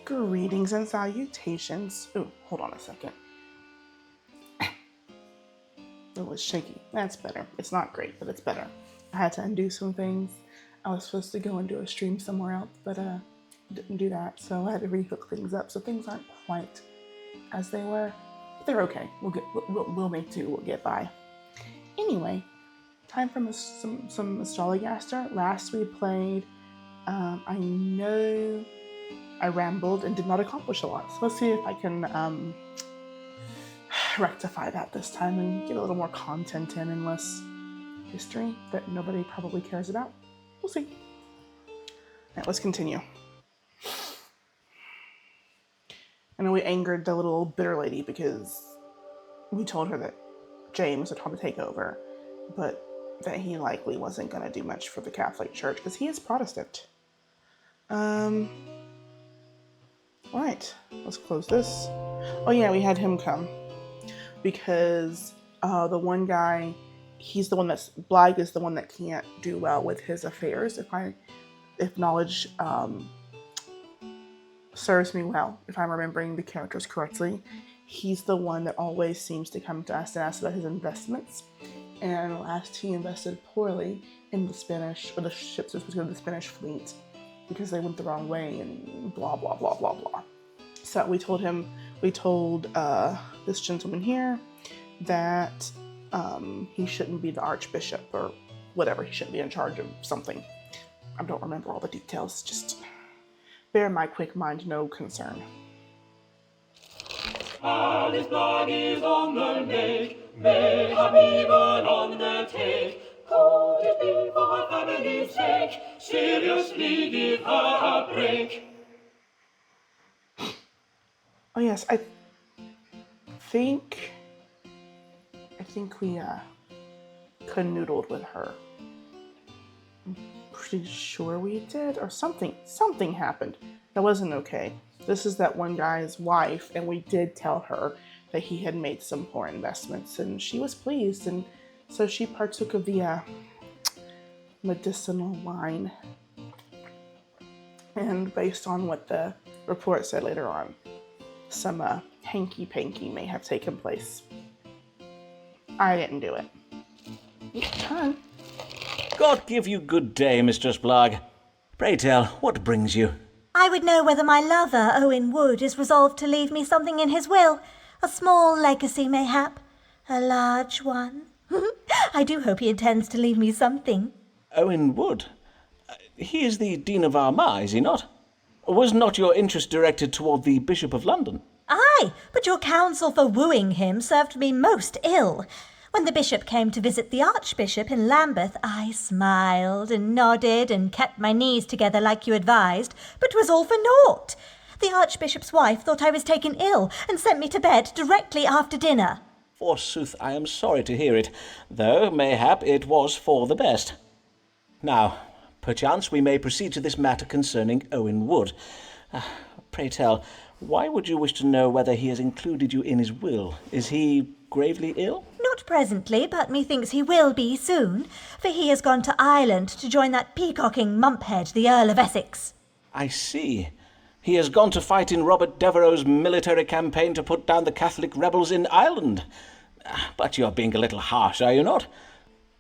Greetings and salutations. Ooh, hold on a second. It was shaky. That's better. It's not great, but it's better. I had to undo some things. I was supposed to go and do a stream somewhere else, but didn't do that, so I had to rehook things up. So things aren't quite as they were. But they're okay. We'll make do. We'll get by. Anyway, time for some Astrologaster. Last we played. I know I rambled and did not accomplish a lot. So let's see if I can rectify that this time and get a little more content in and less history that nobody probably cares about. We'll see. Alright, let's continue. I know we angered the little bitter lady because we told her that James would probably take over, but that he likely wasn't going to do much for the Catholic Church because he is Protestant. Alright, let's close this. Oh yeah, we had him come because the one guy, he's the one that's, Blag is the one that can't do well with his affairs, if knowledge serves me well, if I'm remembering the characters correctly. He's the one that always seems to come to us and ask about his investments. And last he invested poorly in the Spanish, or the ships that was going to the Spanish fleet because they went the wrong way and blah, blah, blah, blah, blah. So we told this gentleman here that he shouldn't be the archbishop or whatever. He shouldn't be in charge of something. I don't remember all the details. Just bear my quick mind no concern. Alice Blag is on the make, mayhap even on the take. Could it be for her family's sake? Seriously give her a break. Oh yes, I think we canoodled with her. I'm pretty sure we did, or something happened that wasn't okay. This is that one guy's wife, and we did tell her that he had made some poor investments, and she was pleased, and so she partook of the medicinal wine. And based on what the report said later on, some hanky-panky may have taken place. I didn't do it. Turn. God give you good day, Mistress Blag. Pray tell, what brings you? I would know whether my lover, Owen Wood, is resolved to leave me something in his will. A small legacy, mayhap. A large one. I do hope he intends to leave me something. Owen Wood? He is the Dean of Armagh, is he not? Was not your interest directed toward the Bishop of London? Aye, but your counsel for wooing him served me most ill. When the bishop came to visit the archbishop in Lambeth, I smiled and nodded and kept my knees together like you advised, but 'twas all for naught. The archbishop's wife thought I was taken ill and sent me to bed directly after dinner. Forsooth, I am sorry to hear it, though mayhap it was for the best. Now, perchance we may proceed to this matter concerning Owen Wood. Pray tell, why would you wish to know whether he has included you in his will? Is he gravely ill? Not presently, but methinks he will be soon, for he has gone to Ireland to join that peacocking mumphead, the Earl of Essex. I see. He has gone to fight in Robert Devereux's military campaign to put down the Catholic rebels in Ireland. But you're being a little harsh, are you not?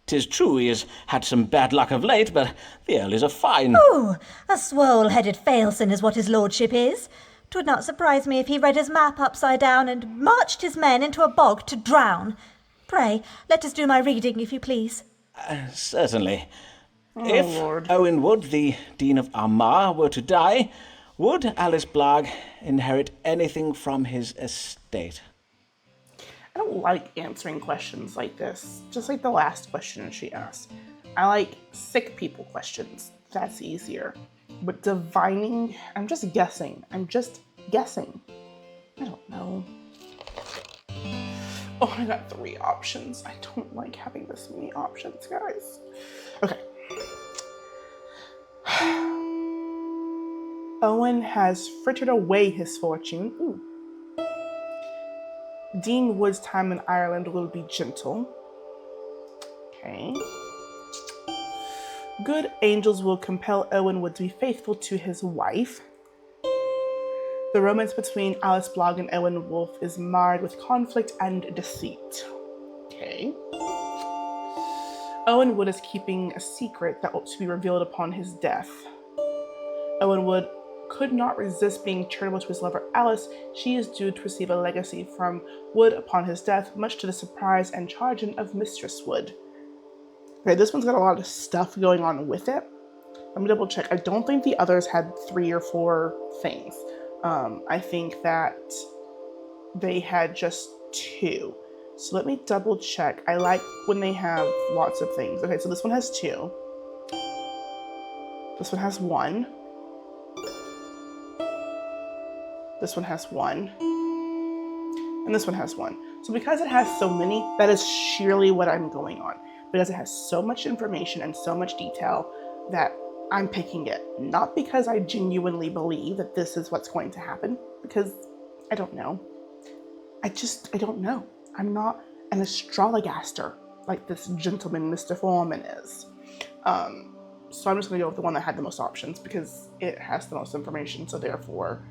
'Tis true he has had some bad luck of late, but the Earl is a fine... Oh, a swole-headed failson is what his lordship is. 'Twould not surprise me if he read his map upside down and marched his men into a bog to drown. Pray, let us do my reading, if you please. Certainly. Oh, If Lord. Owen Wood, the Dean of Armagh, were to die, would Alice Blag inherit anything from his estate? I don't like answering questions like this, just like the last question she asked. I like sick people questions. That's easier. But divining, I'm just guessing. I don't know. Oh, I got 3 options. I don't like having this many options, guys. Okay. Owen has frittered away his fortune. Ooh. Dean Wood's time in Ireland will be gentle. Okay. Good angels will compel Owen Wood to be faithful to his wife. The romance between Alice Blogg and Owen Wolf is marred with conflict and deceit. Okay. Owen Wood is keeping a secret that ought to be revealed upon his death. Owen Wood could not resist being charitable to his lover Alice. She is due to receive a legacy from Wood upon his death, much to the surprise and chagrin of Mistress Wood. Okay, this one's got a lot of stuff going on with it. Let me double check. I don't think the others had 3 or 4 things. I think that they had just 2. So let me double check. I like when they have lots of things. Okay, so this one has 2. This one has 1. This one has 1. And this one has 1. So because it has so many, that is sheerly what I'm going on. Because it has so much information and so much detail that I'm picking it. Not because I genuinely believe that this is what's going to happen, because I don't know. I don't know. I'm not an astrologaster like this gentleman, Mr. Foreman, is. So I'm just going to go with the one that had the most options because it has the most information. So therefore,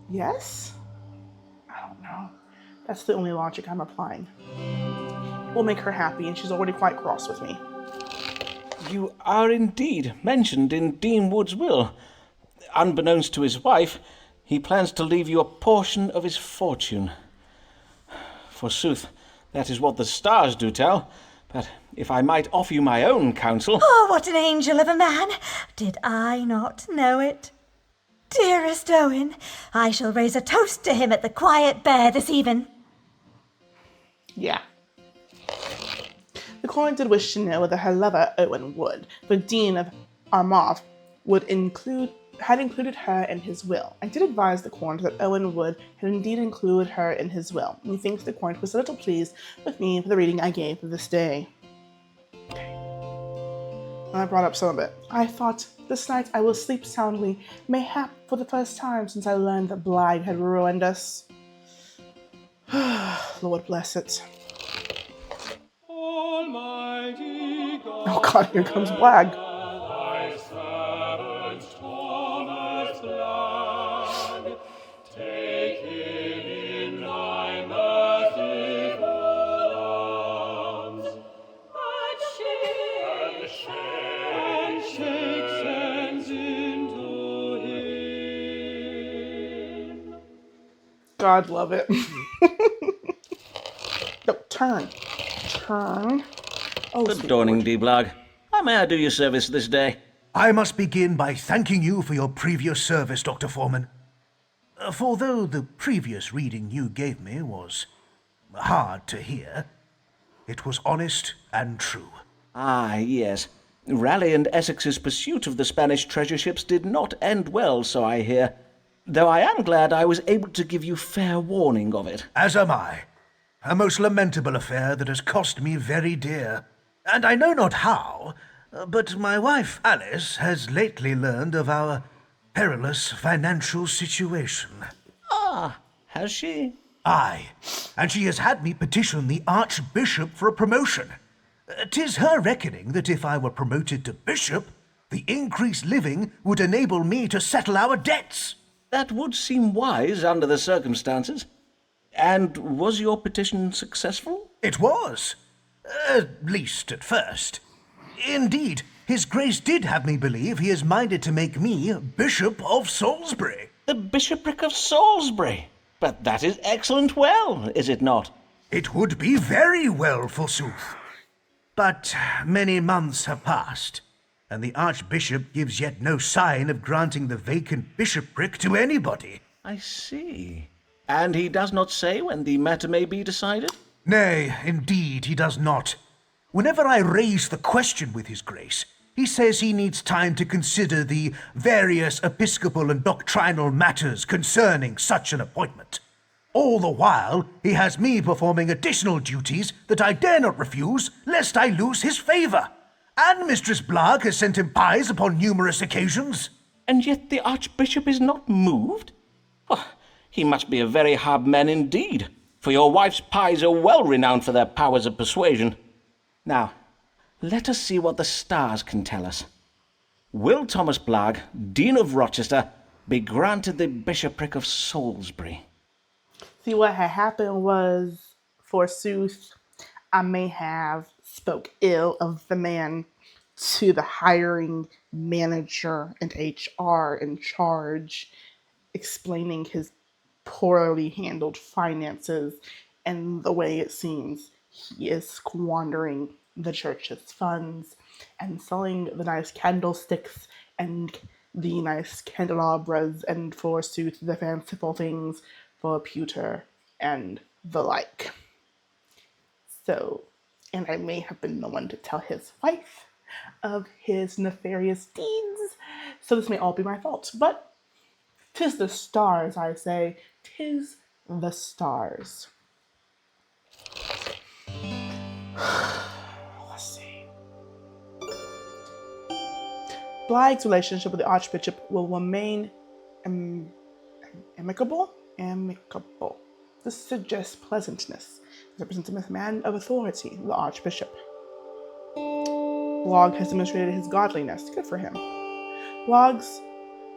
yes? I don't know. That's the only logic I'm applying. We'll make her happy, and she's already quite cross with me. You are indeed mentioned in Dean Wood's will. Unbeknownst to his wife, he plans to leave you a portion of his fortune. Forsooth, that is what the stars do tell. But if I might offer you my own counsel... Oh, what an angel of a man! Did I not know it? Dearest Owen, I shall raise a toast to him at the Quiet Bear this even. Yeah. The queen did wish to know whether her lover, Owen Wood, the Dean of Armagh, had included her in his will. I did advise the Count that Owen Wood had indeed included her in his will. Methinks the Count was a little pleased with me for the reading I gave this day. Okay. And I brought up some of it. I thought, this night I will sleep soundly, mayhap for the first time since I learned that Bligh had ruined us. Lord bless it. Almighty God, Oh God, here comes Blag. thy servant Thomas Blag, take him in thy merciful arms, and shake sense into him. God love it. No, turn. Oh, Good sweet dawning, Lord. D. Blogg. How may I do you service this day? I must begin by thanking you for your previous service, Dr. Foreman. For though the previous reading you gave me was hard to hear, it was honest and true. Ah, yes. Raleigh and Essex's pursuit of the Spanish treasure ships did not end well, so I hear. Though I am glad I was able to give you fair warning of it. As am I. A most lamentable affair that has cost me very dear. And I know not how, but my wife Alice has lately learned of our perilous financial situation. Ah, has she? Aye, and she has had me petition the Archbishop for a promotion. 'Tis her reckoning that if I were promoted to bishop, the increased living would enable me to settle our debts. That would seem wise under the circumstances. And was your petition successful? It was. At least at first. Indeed, His Grace did have me believe he is minded to make me Bishop of Salisbury. The bishopric of Salisbury. But that is excellent well, is it not? It would be very well, forsooth. But many months have passed, and the Archbishop gives yet no sign of granting the vacant bishopric to anybody. I see. And he does not say when the matter may be decided? Nay, indeed he does not. Whenever I raise the question with His Grace, he says he needs time to consider the various episcopal and doctrinal matters concerning such an appointment. All the while, he has me performing additional duties that I dare not refuse, lest I lose his favour. And Mistress Blogg has sent him pies upon numerous occasions. And yet the Archbishop is not moved? Oh, he must be a very hard man indeed, for your wife's pies are well renowned for their powers of persuasion. Now, let us see what the stars can tell us. Will Thomas Blogg, Dean of Rochester, be granted the bishopric of Salisbury. See, what had happened was, forsooth, I may have spoke ill of the man to the hiring manager and HR in charge, explaining his poorly handled finances and the way it seems he is squandering the church's funds and selling the nice candlesticks and the nice candelabras and, forsooth, the fanciful things for pewter and the like. So, and I may have been the one to tell his wife of his nefarious deeds, so this may all be my fault. But 'tis the stars, I say, 'tis the stars. Let's see. Blythe's relationship with the Archbishop will remain amicable. This suggests pleasantness. He represents him as a man of authority, the Archbishop. Blogg has demonstrated his godliness. Good for him. Blogg's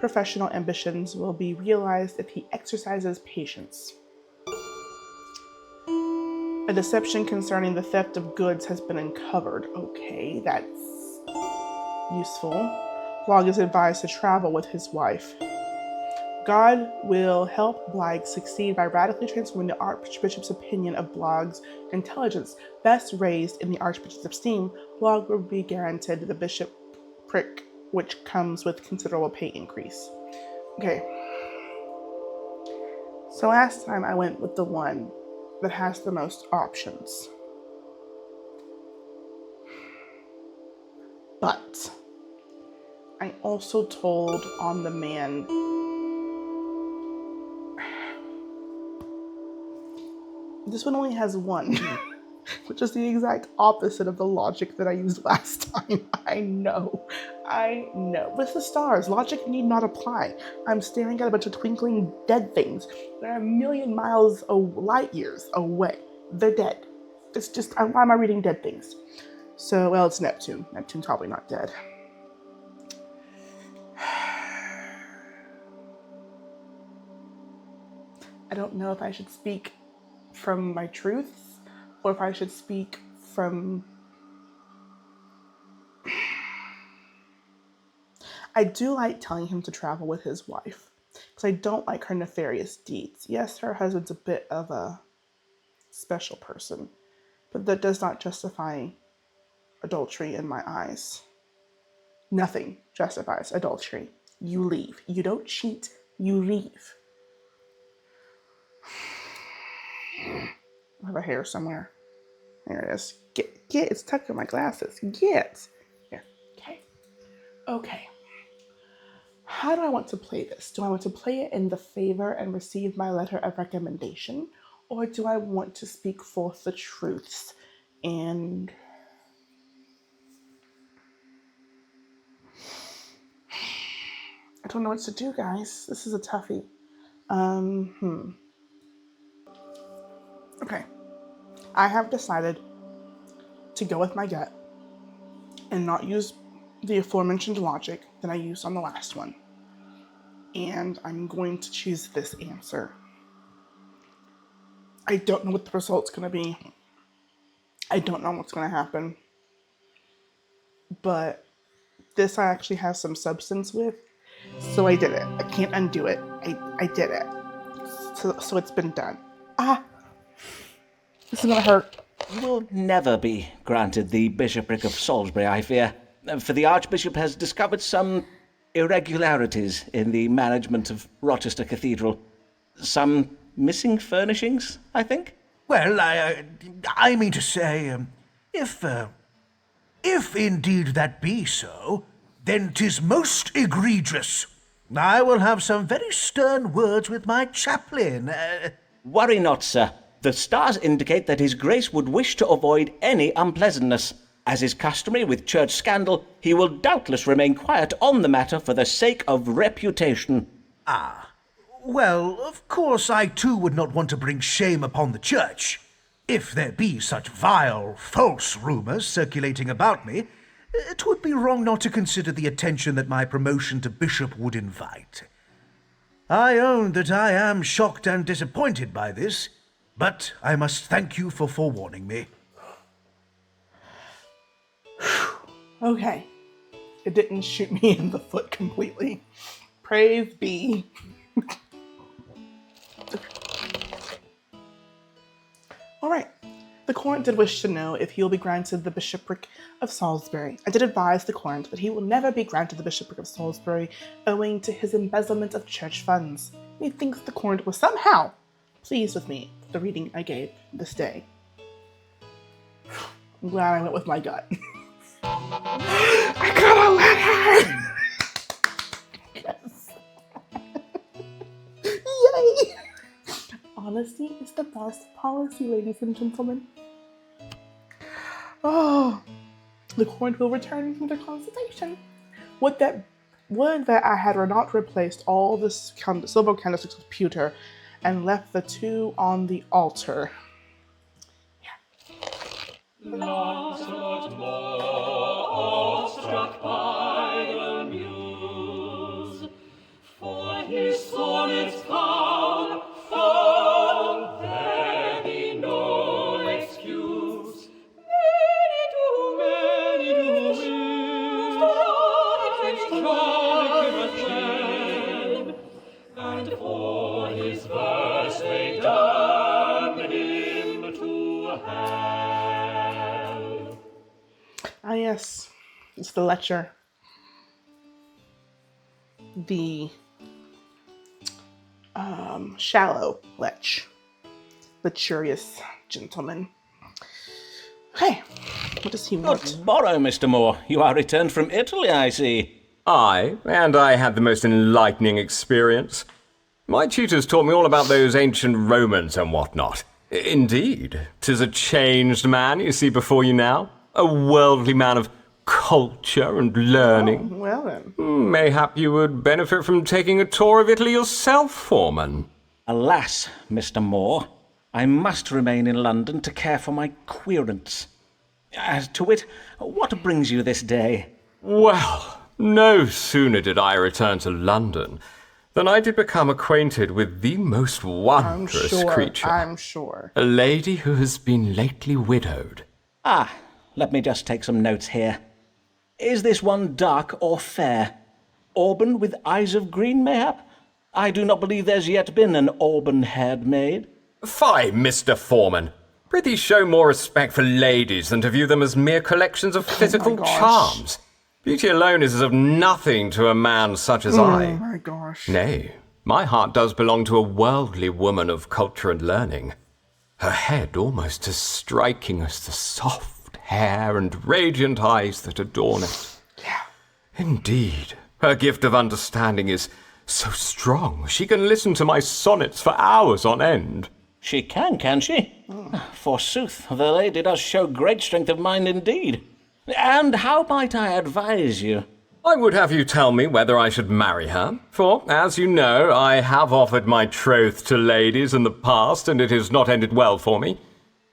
professional ambitions will be realized if he exercises patience. A deception concerning the theft of goods has been uncovered. Okay, that's useful. Blogg is advised to travel with his wife. God will help Blythe succeed by radically transforming the Archbishop's opinion of Blogg's intelligence. Thus raised in the Archbishop's esteem, Blogg will be guaranteed the bishopric, which comes with considerable pay increase. Okay. So last time I went with the one that has the most options. But I also told on the man. This one only has one, which is the exact opposite of the logic that I used last time. I know. But it's the stars. Logic need not apply. I'm staring at a bunch of twinkling dead things. They're a million miles light years away. They're dead. It's just, why am I reading dead things? So, well, it's Neptune. Neptune's probably not dead. I don't know if I should speak from my truths or if I should speak from... I do like telling him to travel with his wife because I don't like her nefarious deeds. Yes, her husband's a bit of a special person, but that does not justify adultery in my eyes. Nothing justifies adultery. You leave. You don't cheat, you leave. I have a hair somewhere. There it is. Get, it's tucked in my glasses. Get. Here. Okay. How do I want to play this? Do I want to play it in the favor and receive my letter of recommendation? Or do I want to speak forth the truths and... I don't know what to do, guys. This is a toughie. Okay. I have decided to go with my gut and not use the aforementioned logic that I used on the last one. And I'm going to choose this answer. I don't know what the result's going to be. I don't know what's going to happen. But this I actually have some substance with. So I did it. I can't undo it. I did it. So it's been done. This is going to hurt. You will never be granted the bishopric of Salisbury, I fear, for the Archbishop has discovered some irregularities in the management of Rochester Cathedral. Some missing furnishings, I think? Well, I mean to say, if indeed that be so, then 'tis most egregious. I will have some very stern words with my chaplain. Worry not, sir. The stars indicate that His Grace would wish to avoid any unpleasantness. As is customary with church scandal, he will doubtless remain quiet on the matter for the sake of reputation. Well, of course I too would not want to bring shame upon the church. If there be such vile, false rumours circulating about me, it would be wrong not to consider the attention that my promotion to bishop would invite. I own that I am shocked and disappointed by this, but I must thank you for forewarning me. Okay. It didn't shoot me in the foot completely. Praise be. Alright. The Court did wish to know if he will be granted the bishopric of Salisbury. I did advise the Court that he will never be granted the bishopric of Salisbury owing to his embezzlement of church funds. Methinks the Court was somehow pleased with me for the reading I gave this day. I'm glad I went with my gut. I got a letter! Yes. Yay! Honesty is the best policy, ladies and gentlemen. Oh, the Court will return from their consultation. Would that I had not replaced all the silver candlesticks with pewter and left the two on the altar. Lancelot more struck by the muse, for his sonnets found there be no excuse. Many do wish to strike him as well, and for his verse they damn him to hell. Ah, yes, it's the lecher. The shallow lech. The curious gentleman. Hey, what does he want? Good morrow, Mr. Moore. You are returned from Italy, I see. Aye, and I had the most enlightening experience. My tutors taught me all about those ancient Romans and whatnot. Indeed, 'tis a changed man you see before you now. A worldly man of culture and learning. Oh, well then. Mayhap you would benefit from taking a tour of Italy yourself, Foreman. Alas, Mr. Moore, I must remain in London to care for my querents. To wit, what brings you this day? Well, no sooner did I return to London than I did become acquainted with the most wondrous creature. I'm sure. A lady who has been lately widowed. Ah, let me just take some notes here. Is this one dark or fair? Auburn with eyes of green, mayhap? I do not believe there's yet been an auburn-haired maid. Fie, Mr. Foreman. Prithee show more respect for ladies than to view them as mere collections of physical charms. Beauty alone is of nothing to a man such as I. Oh my gosh. Nay, my heart does belong to a worldly woman of culture and learning. Her head almost as striking as the soft hair and radiant eyes that adorn it. Yeah. Indeed, her gift of understanding is so strong she can listen to my sonnets for hours on end. She can she? Forsooth, the lady does show great strength of mind indeed. And how might I advise you? I would have you tell me whether I should marry her, for, as you know, I have offered my troth to ladies in the past, and it has not ended well for me.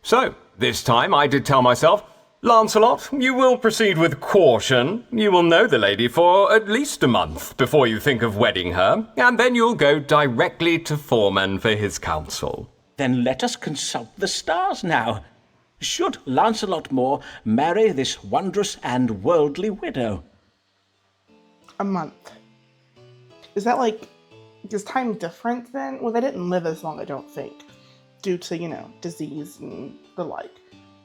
So, this time I did tell myself, Lancelot, you will proceed with caution. You will know the lady for at least a month before you think of wedding her, and then you'll go directly to Foreman for his counsel. Then let us consult the stars now. Should Lancelot Moore marry this wondrous and worldly widow? A month. Is that like, is time different then? Well, they didn't live as long, I don't think, due to, disease and the like.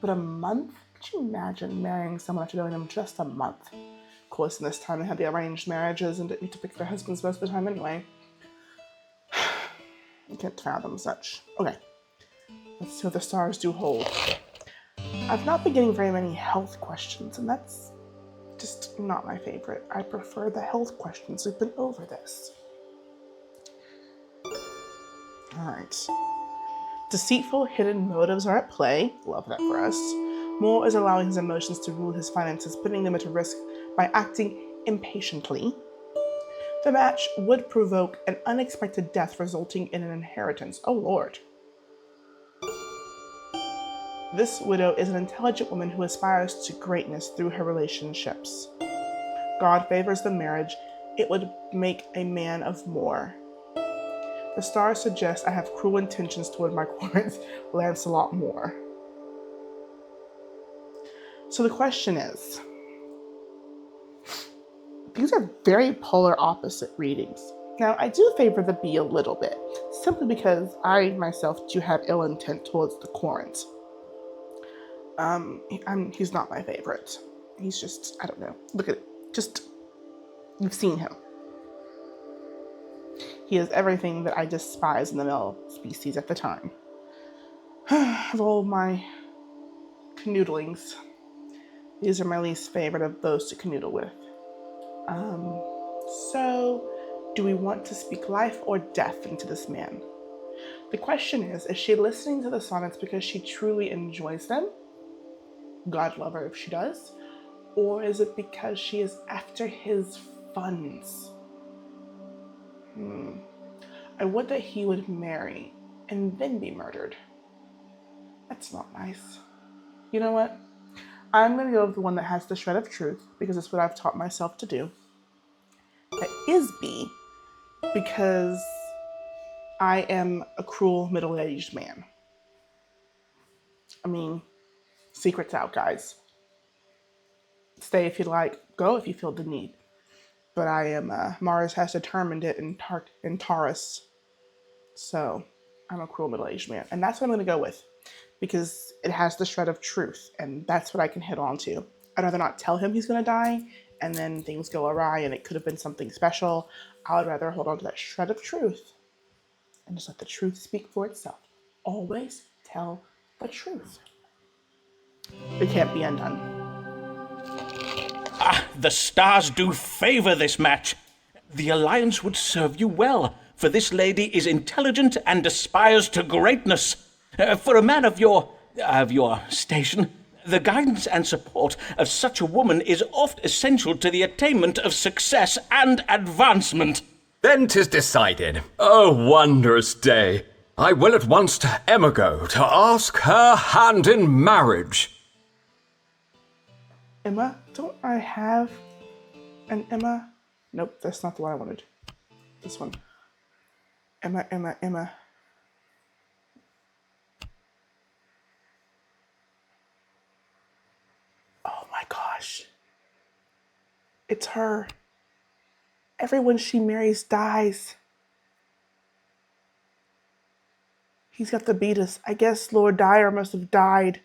But a month? Could you imagine marrying someone after knowing them just a month? Of course, in this time they had the arranged marriages and didn't need to pick their husbands most of the time anyway. I can't fathom such. Okay. Let's see what the stars do hold. I've not been getting very many health questions, and that's just not my favorite. I prefer the health questions. We've been over this. Alright. Deceitful hidden motives are at play. Love that for us. Moore is allowing his emotions to rule his finances, putting them at risk by acting impatiently. The match would provoke an unexpected death resulting in an inheritance. Oh lord. This widow is an intelligent woman who aspires to greatness through her relationships. God favors the marriage. It would make a man of Moore. The stars suggest I have cruel intentions toward my court, Lancelot Moore. So the question is, these are very polar opposite readings. Now, I do favor the B a little bit, simply because I myself do have ill intent towards the Corinth. He's not my favorite. He's just, I don't know. Look at it. Just, you've seen him. He is everything that I despise in the male species at the time. Of all my canoodlings, these are my least favorite of those to canoodle with. So, do we want to speak life or death into this man? The question is she listening to the sonnets because she truly enjoys them? God love her if she does. Or is it because she is after his funds? I would that he would marry and then be murdered. That's not nice. You know what? I'm going to go with the one that has the shred of truth, because it's what I've taught myself to do. That is B, because I am a cruel middle-aged man. I mean, secret's out, guys. Stay if you like, go if you feel the need. But I am, Mars has determined it in Taurus. So, I'm a cruel middle-aged man. And that's what I'm going to go with, because it has the shred of truth, and that's what I can hit on to. I'd rather not tell him he's going to die, and then things go awry, and it could have been something special. I would rather hold on to that shred of truth, and just let the truth speak for itself. Always tell the truth. It can't be undone. The stars do favor this match. The alliance would serve you well, for this lady is intelligent and aspires to greatness. For a man of your station, the guidance and support of such a woman is oft essential to the attainment of success and advancement. Then 'tis decided. O wondrous day! I will at once to Emma go, to ask her hand in marriage. Emma? Don't I have an Emma? Nope, that's not the one I wanted. This one. Emma. Oh my gosh. It's her. Everyone she marries dies. He's got the beatus. I guess Lord Dyer must have died.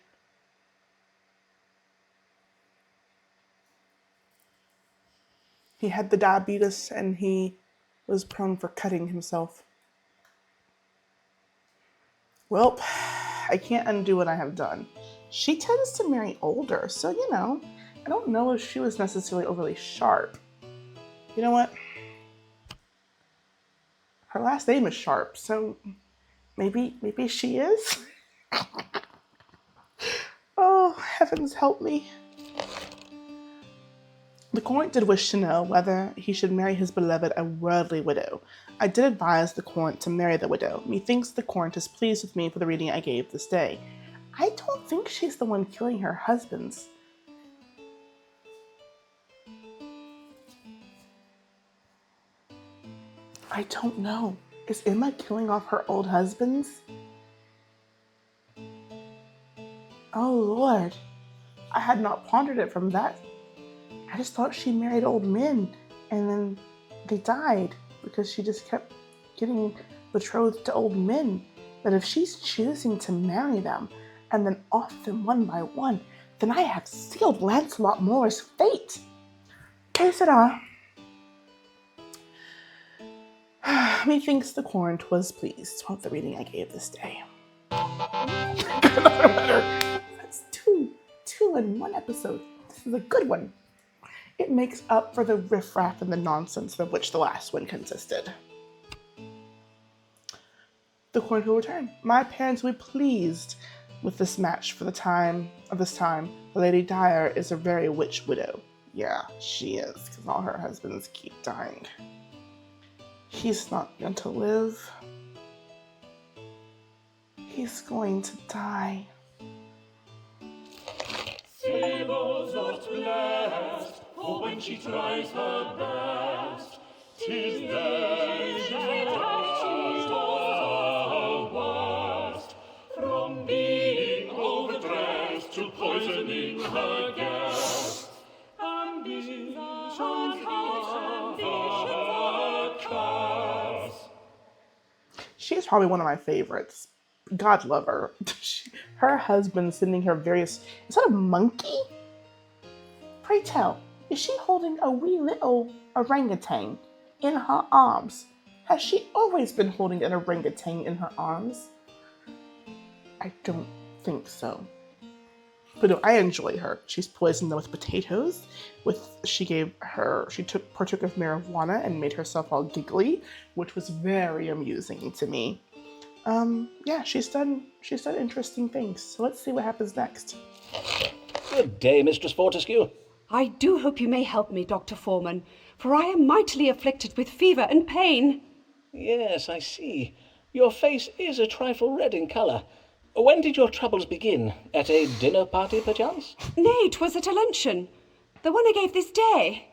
He had the diabetes and he was prone for cutting himself. Well, I can't undo what I have done. She tends to marry older, so you know, I don't know if she was necessarily overly sharp. You know what? Her last name is Sharp, so maybe she is? Oh, heavens help me. The Corinth did wish to know whether he should marry his beloved a worldly widow. I did advise the Corinth to marry the widow. Methinks the Corinth is pleased with me for the reading I gave this day. I don't think she's the one killing her husbands. I don't know. Is Emma killing off her old husbands? Oh Lord, I had not pondered it from that. I just thought she married old men and then they died because she just kept getting betrothed to old men. But if she's choosing to marry them and then off them one by one, then I have sealed Lancelot Moore's fate. Que sera? Methinks the Corinth was pleased with the reading I gave this day. That's two in one episode. This is a good one. It makes up for the riffraff and the nonsense of which the last one consisted. The Corinth will return. My parents will be pleased with this match for the time of this time. The Lady Dyer is a very witch widow. Yeah, she is, because all her husbands keep dying. He's not going to live. He's going to die. Sibyl's not blessed, for when she tries her best, 'tis then she dies. she's probably one of my favorites. God love her. Her husband sending her various. Is that a monkey? Pray tell, is she holding a wee little orangutan in her arms? Has she always been holding an orangutan in her arms? I don't think so. But no, I enjoy her. She's poisoned them with potatoes. She partook of marijuana and made herself all giggly, which was very amusing to me. Yeah, she's done interesting things. So let's see what happens next. Good day, Mistress Fortescue. I do hope you may help me, Dr. Foreman, for I am mightily afflicted with fever and pain. Yes, I see. Your face is a trifle red in colour. When did your troubles begin? At a dinner party, perchance? Nay, 'twas at a luncheon, the one I gave this day.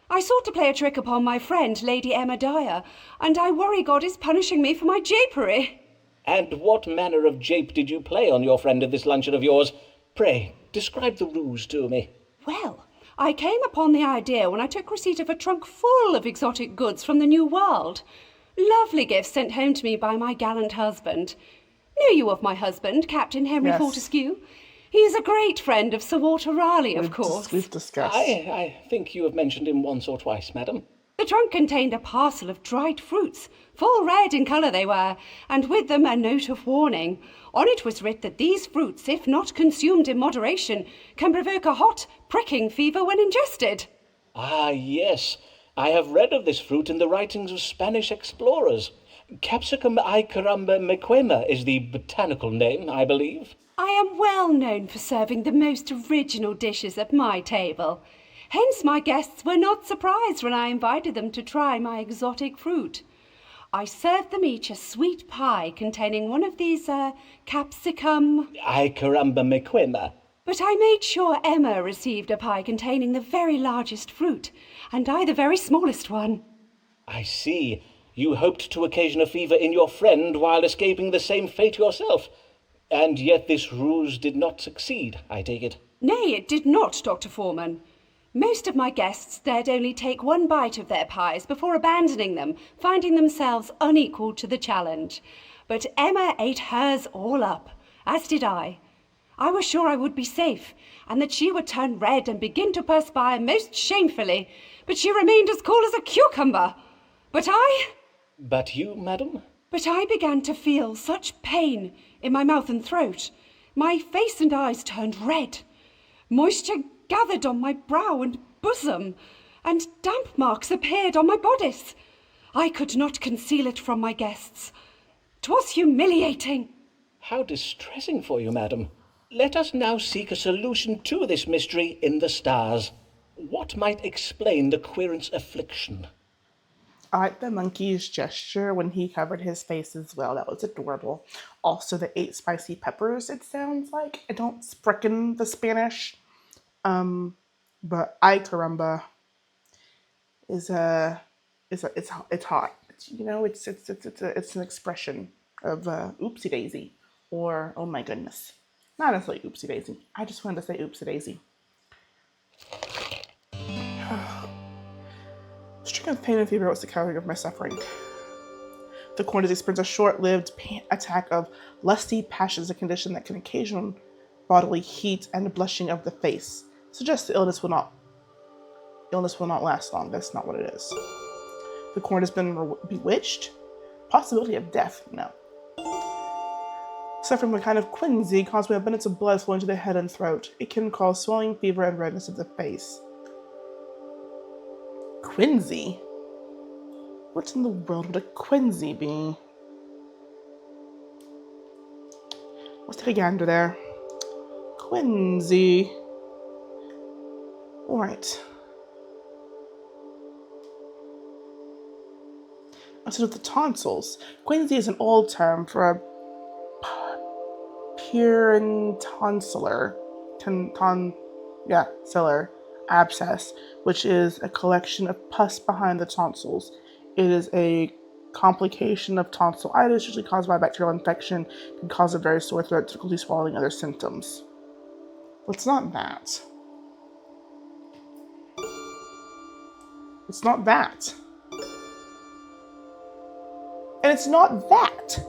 I sought to play a trick upon my friend, Lady Emma Dyer, and I worry God is punishing me for my japery. And what manner of jape did you play on your friend at this luncheon of yours? Pray, describe the ruse to me. Well, I came upon the idea when I took receipt of a trunk full of exotic goods from the New World. Lovely gifts sent home to me by my gallant husband. Know you of my husband, Captain Henry Yes. Fortescue? He is a great friend of Sir Walter Raleigh, of course. We've discussed. I think you have mentioned him once or twice, madam. The trunk contained a parcel of dried fruits, full red in colour they were, and with them a note of warning. On it was writ that these fruits, if not consumed in moderation, can provoke a hot, pricking fever when ingested. Ah, yes. I have read of this fruit in the writings of Spanish explorers. Capsicum icaramba mequema is the botanical name, I believe. I am well known for serving the most original dishes at my table. Hence my guests were not surprised when I invited them to try my exotic fruit. I served them each a sweet pie containing one of these, capsicum... Icaramba mequema. But I made sure Emma received a pie containing the very largest fruit, and I the very smallest one. I see. You hoped to occasion a fever in your friend while escaping the same fate yourself. And yet this ruse did not succeed, I take it. Nay, it did not, Dr. Foreman. Most of my guests dared only take one bite of their pies before abandoning them, finding themselves unequal to the challenge. But Emma ate hers all up, as did I. I was sure I would be safe, and that she would turn red and begin to perspire most shamefully, but she remained as cool as a cucumber. But you, madam? But I began to feel such pain in my mouth and throat. My face and eyes turned red. Moisture gathered on my brow and bosom, and damp marks appeared on my bodice. I could not conceal it from my guests. 'Twas humiliating. How distressing for you, madam. Let us now seek a solution to this mystery in the stars. What might explain the querent's affliction? I like the monkey's gesture when he covered his face as well. That was adorable. Also, the 8 spicy peppers, it sounds like. I don't spricken the Spanish. But ay caramba is it's hot. It's an expression of oopsie daisy, or oh my goodness. Not necessarily oopsie daisy. I just wanted to say oopsie daisy. Stricken with pain and fever was the cowering of my suffering. The corn disease experienced a short-lived attack of lusty passions, a condition that can occasion bodily heat and blushing of the face. Suggests the illness will not last long. That's not what it is. The corn has been bewitched. Possibility of death, no. Suffering from a kind of quinsy caused by abundance of blood flowing to the head and throat. It can cause swelling, fever, and redness of the face. Quinsy? What in the world would a quinsy be? Let's take a gander there. Quinsy. Alright. So with the tonsils. Quinsy is an old term for a tonsillar abscess, which is a collection of pus behind the tonsils. It is a complication of tonsillitis, usually caused by a bacterial infection, can cause a very sore throat, difficulty swallowing, other symptoms. It's not that. It's not that. And it's not that.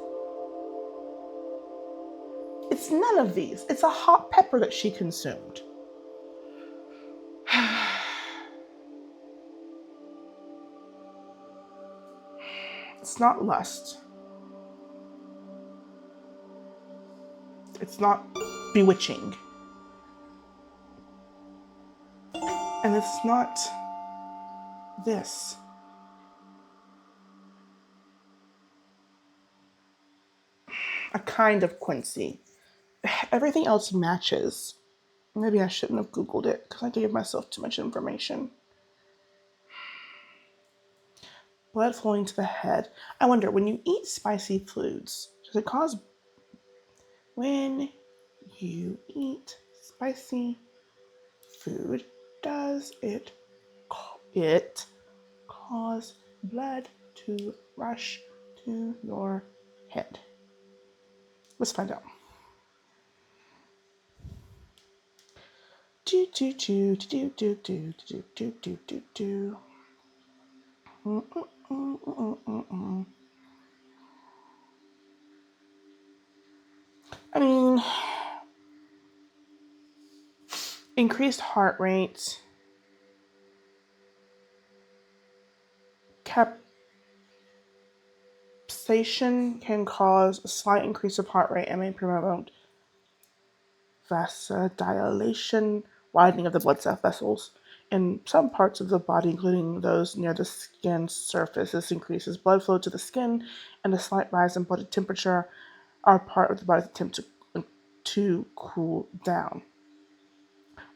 It's none of these. It's a hot pepper that she consumed. It's not lust. It's not bewitching. And it's not this. A kind of Quincy. Everything else matches. Maybe I shouldn't have Googled it because I gave myself too much information. Blood flowing to the head. I wonder, when you eat spicy foods, does it cause... When you eat spicy food, does it cause blood to rush to your head? Let's find out. Do do do do do do do do do do do. I mean, increased heart rate, capsaicin can cause a slight increase of heart rate and may promote vasodilation, widening of the blood vessels in some parts of the body, including those near the skin surface. This increases blood flow to the skin, and a slight rise in body temperature are part of the body's attempt to cool down.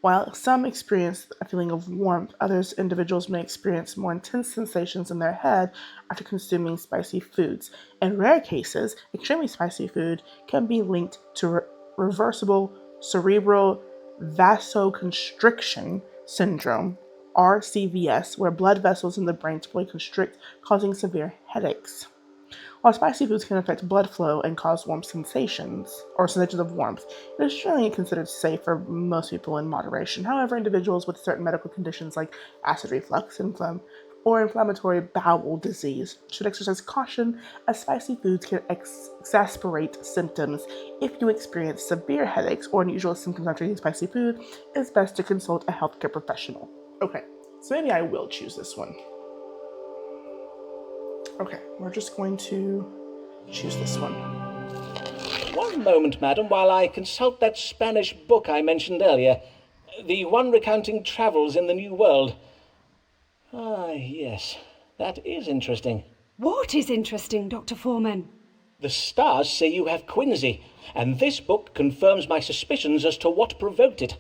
While some experience a feeling of warmth, individuals may experience more intense sensations in their head after consuming spicy foods. In rare cases, extremely spicy food can be linked to reversible cerebral vasoconstriction syndrome, RCVS, where blood vessels in the brain temporarily constrict, causing severe headaches. While spicy foods can affect blood flow and cause warm sensations, or sensations of warmth, it is generally considered safe for most people in moderation. However, individuals with certain medical conditions like acid reflux or inflammatory bowel disease should exercise caution, as spicy foods can exacerbate symptoms. If you experience severe headaches or unusual symptoms after eating spicy food, it is best to consult a healthcare professional. Okay, so maybe I will choose this one. Okay, we're just going to choose this one. One moment, madam, while I consult that Spanish book I mentioned earlier. The one recounting travels in the New World. Ah, yes. That is interesting. What is interesting, Dr. Foreman? The stars say you have quinsy, and this book confirms my suspicions as to what provoked it.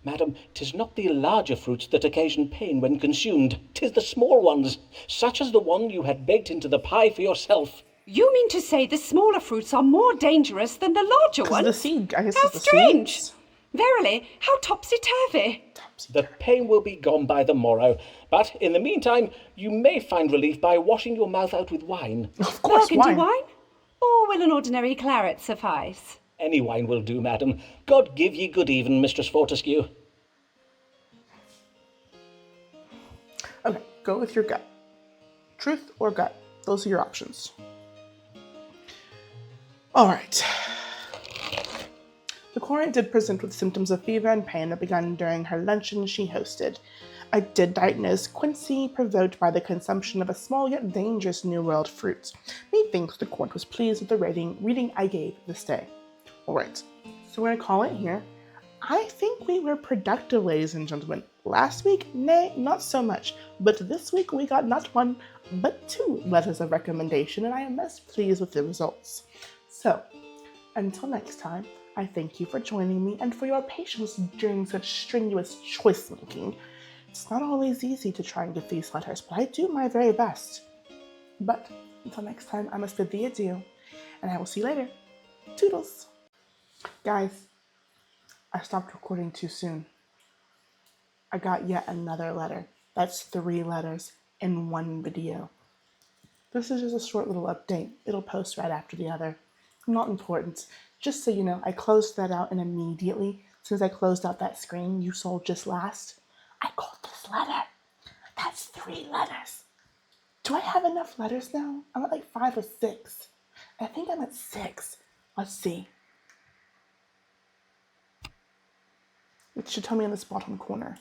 Madam, 'tis not the larger fruits that occasion pain when consumed. 'Tis the small ones, such as the one you had baked into the pie for yourself. You mean to say the smaller fruits are more dangerous than the larger ones? The seed, I guess how it's the strange! seeds. Verily, how topsy-turvy. The pain will be gone by the morrow, but in the meantime you may find relief by washing your mouth out with wine. Of course, Burgundy wine? Or will an ordinary claret suffice? Any wine will do, madam. God give ye good even, Mistress Fortescue. Okay, go with your gut. Truth or gut. Those are your options. All right. The client did present with symptoms of fever and pain that began during her luncheon she hosted. I did diagnose quinsy provoked by the consumption of a small yet dangerous New World fruit. Methinks the court was pleased with the reading I gave this day. All right, so we're going to call it here. I think we were productive, ladies and gentlemen. Last week, nay, not so much. But this week we got not one, but 2 letters of recommendation, and I am most pleased with the results. So, until next time, I thank you for joining me and for your patience during such strenuous choice making. It's not always easy to try and get these letters, but I do my very best. But until next time, I must bid thee adieu, and I will see you later. Toodles! Guys, I stopped recording too soon. I got yet another letter. That's 3 letters in one video. This is just a short little update. It'll post right after the other. Not important. Just so you know, I closed that out, and immediately, since I closed out that screen you saw just last, I got this letter. That's 3 letters. Do I have enough letters now? I'm at like 5 or 6. I think I'm at 6. Let's see. It should tell me in this bottom corner.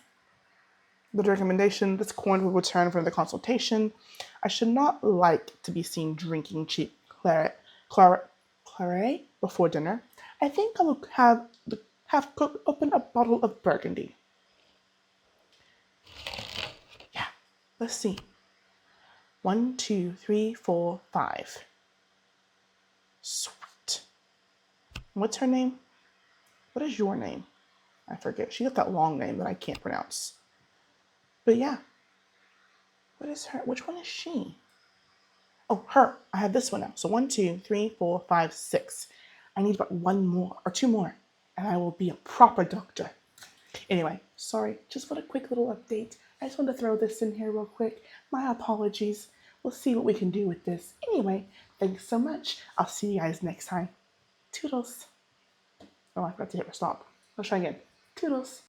The recommendation, this coin will return from the consultation. I should not like to be seen drinking cheap claret before dinner. I think I will have cook open a bottle of Burgundy. Yeah, let's see. 1, 2, 3, 4, 5. Sweet. What's her name? What is your name? I forget. She got that long name that I can't pronounce. But yeah. What is her? Which one is she? Oh, her. I have this one now. So 1, 2, 3, 4, 5, 6. I need about 1 more or 2 more, and I will be a proper doctor. Anyway, sorry, just for a quick little update. I just wanted to throw this in here real quick. My apologies. We'll see what we can do with this. Anyway, thanks so much. I'll see you guys next time. Toodles. Oh, I forgot to hit stop. Let's try again. Toodles.